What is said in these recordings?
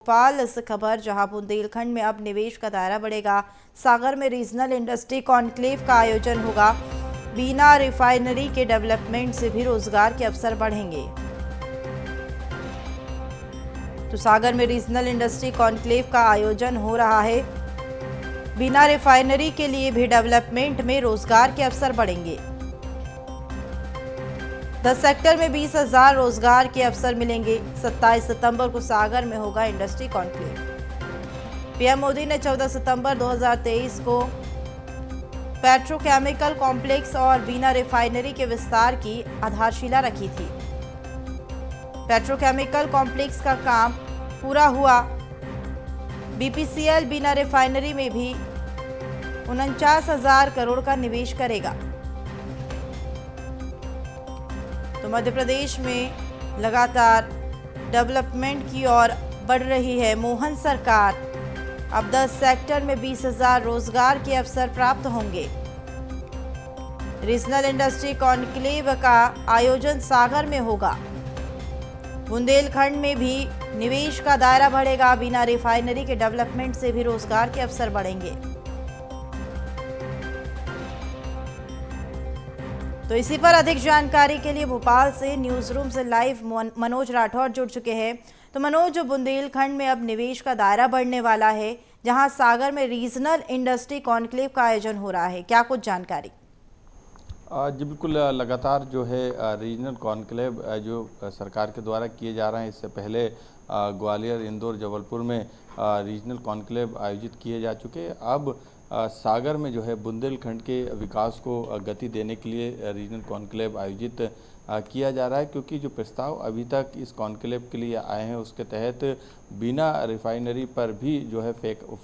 भोपाल से खबर, जहां बुंदेलखंड में अब निवेश का दायरा बढ़ेगा। सागर में रीजनल इंडस्ट्री कॉन्क्लेव का आयोजन होगा। बीना रिफाइनरी के डेवलपमेंट से भी रोजगार के अवसर बढ़ेंगे। तो सागर में रीजनल इंडस्ट्री कॉन्क्लेव का आयोजन हो रहा है। बीना रिफाइनरी के लिए भी डेवलपमेंट में रोजगार के अवसर बढ़ेंगे। 10 सेक्टर में 20,000 रोजगार के अवसर मिलेंगे। 27 सितंबर को सागर में होगा इंडस्ट्री कॉन्क्लेव। पीएम मोदी ने 14 सितंबर 2023 को पेट्रोकेमिकल कॉम्प्लेक्स और बीना रिफाइनरी के विस्तार की आधारशिला रखी थी। पेट्रोकेमिकल कॉम्प्लेक्स का काम पूरा हुआ। बीपीसीएल बीना रिफाइनरी में भी 49,000 करोड़ का निवेश करेगा। तो मध्य प्रदेश में लगातार डेवलपमेंट की ओर बढ़ रही है मोहन सरकार। अब 10 सेक्टर में 20,000 रोजगार के अवसर प्राप्त होंगे। रीजनल इंडस्ट्री कॉन्क्लेव का आयोजन सागर में होगा। बुंदेलखंड में भी निवेश का दायरा बढ़ेगा। बिना रिफाइनरी के डेवलपमेंट से भी रोजगार के अवसर बढ़ेंगे। तो इसी पर अधिक जानकारी के लिए भोपाल से न्यूज रूम से लाइव मनोज राठौर जुड़ चुके हैं। तो मनोज, बुंदेलखंड में अब निवेश का दायरा बढ़ने वाला है, जहां सागर में रीजनल इंडस्ट्री कॉन्क्लेव का आयोजन हो रहा है, क्या कुछ जानकारी? जी बिल्कुल, लगातार जो है रीजनल कॉन्क्लेव जो सरकार के द्वारा किए जा रहे हैं। इससे पहले ग्वालियर, इंदौर, जबलपुर में रीजनल कॉन्क्लेव आयोजित किए जा चुके हैं। अब सागर में जो है बुंदेलखंड के विकास को गति देने के लिए रीजनल कॉन्क्लेव आयोजित किया जा रहा है, क्योंकि जो प्रस्ताव अभी तक इस कॉन्क्लेव के लिए आए हैं उसके तहत बिना रिफाइनरी पर भी जो है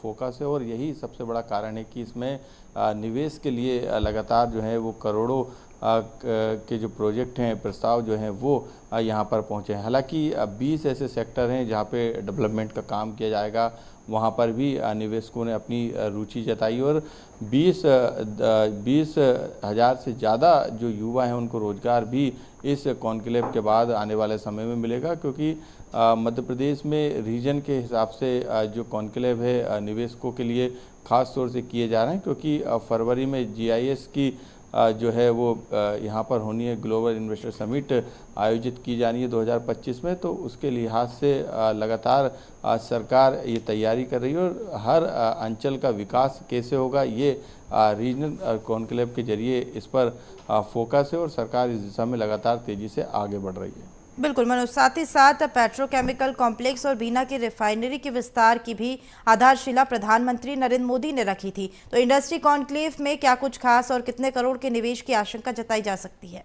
फोकस है। और यही सबसे बड़ा कारण है कि इसमें निवेश के लिए लगातार जो है वो करोड़ों के जो प्रोजेक्ट हैं, प्रस्ताव जो हैं वो यहाँ पर पहुँचे हैं। हालांकि 20 ऐसे सेक्टर हैं जहाँ पे डेवलपमेंट का काम किया जाएगा, वहाँ पर भी निवेशकों ने अपनी रुचि जताई। और 20,000 से ज़्यादा जो युवा हैं उनको रोज़गार भी इस कॉन्क्लेव के बाद आने वाले समय में मिलेगा, क्योंकि मध्य प्रदेश में रीजन के हिसाब से जो कॉन्क्लेव है निवेशकों के लिए ख़ास तौर से किए जा रहे हैं, क्योंकि फरवरी में जीआईएस की जो है वो यहाँ पर होनी है, ग्लोबल इन्वेस्टर समिट आयोजित की जानी है 2025 में। तो उसके लिहाज से लगातार सरकार ये तैयारी कर रही है। और हर अंचल का विकास कैसे होगा, ये रीजनल कॉन्क्लेव के जरिए इस पर फोकस है और सरकार इस दिशा में लगातार तेज़ी से आगे बढ़ रही है। बिल्कुल मनोज, साथ ही साथ पेट्रोकेमिकल कॉम्प्लेक्स और बीना की रिफाइनरी के विस्तार की भी आधारशिला प्रधानमंत्री नरेंद्र मोदी ने रखी थी। तो इंडस्ट्री कॉन्क्लेव में क्या कुछ खास और कितने करोड़ के निवेश की आशंका जताई जा सकती है?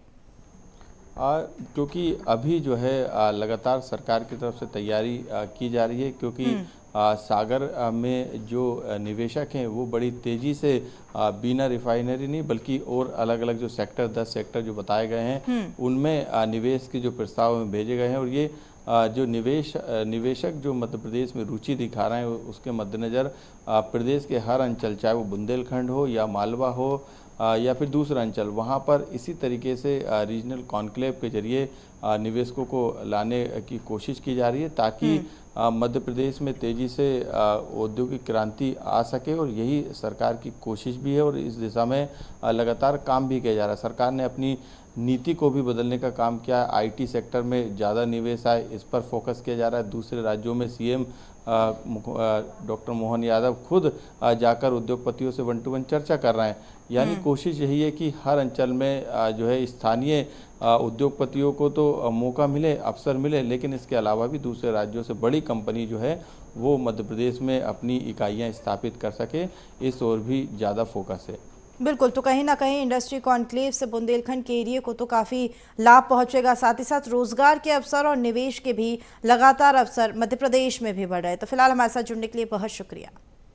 क्योंकि अभी जो है लगातार सरकार की तरफ से तैयारी की जा रही है, क्योंकि सागर में जो निवेशक हैं वो बड़ी तेज़ी से बिना रिफाइनरी नहीं बल्कि और अलग अलग जो सेक्टर 10 सेक्टर जो बताए गए हैं उनमें निवेश के जो प्रस्ताव में भेजे गए हैं। और ये जो निवेशक जो मध्य प्रदेश में रुचि दिखा रहे हैं उसके मद्देनज़र प्रदेश के हर अंचल, चाहे वो बुंदेलखंड हो या मालवा हो या फिर दूसरा अंचल, वहाँ पर इसी तरीके से रीजनल कॉन्क्लेव के जरिए निवेशकों को लाने की कोशिश की जा रही है, ताकि मध्य प्रदेश में तेज़ी से औद्योगिक क्रांति आ सके। और यही सरकार की कोशिश भी है और इस दिशा में लगातार काम भी किया जा रहा है। सरकार ने अपनी नीति को भी बदलने का काम किया है। आईटी सेक्टर में ज़्यादा निवेश आए, इस पर फोकस किया जा रहा है। दूसरे राज्यों में सीएम डॉक्टर मोहन यादव खुद जाकर उद्योगपतियों से 1 to 1 चर्चा कर रहे हैं। यानी कोशिश यही है कि हर अंचल में जो है स्थानीय उद्योगपतियों को तो मौका मिले, अवसर मिले, लेकिन इसके अलावा भी दूसरे राज्यों से बड़ी कंपनी जो है वो मध्य प्रदेश में अपनी इकाइयाँ स्थापित कर सके, इस ओर भी ज़्यादा फोकस है। बिल्कुल, तो कहीं ना कहीं इंडस्ट्री कॉन्क्लेव से बुंदेलखंड के एरिया को तो काफ़ी लाभ पहुंचेगा, साथ ही साथ रोजगार के अवसर और निवेश के भी लगातार अवसर मध्य प्रदेश में भी बढ़ रहे हैं। तो फिलहाल हमारे साथ जुड़ने के लिए बहुत शुक्रिया।